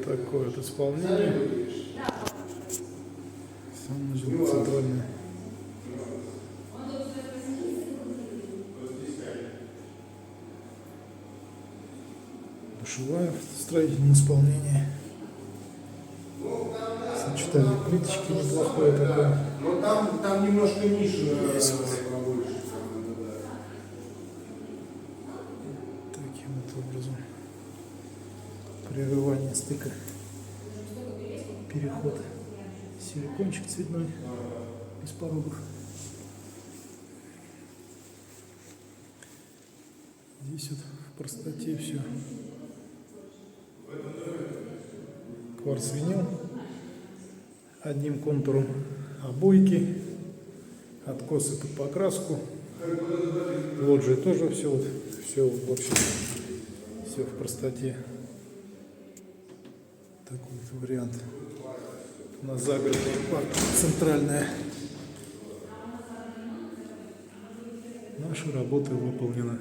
Такое вот исполнение. Санузел центральный. Душевая в строительном исполнении. Сочетание плиточки неплохое такое. Но там немножко ниша побольше. Таким вот образом. Прерывание стыка. Переход. Силикончик цветной. Без порогов. Здесь вот в простоте все. Кварц-винил. Одним контуром обойки. Откосы под покраску. Лоджии тоже все вот. Все вообще. Все в простоте. Такой вот вариант. На загородный парк центральная. Наша работа выполнена.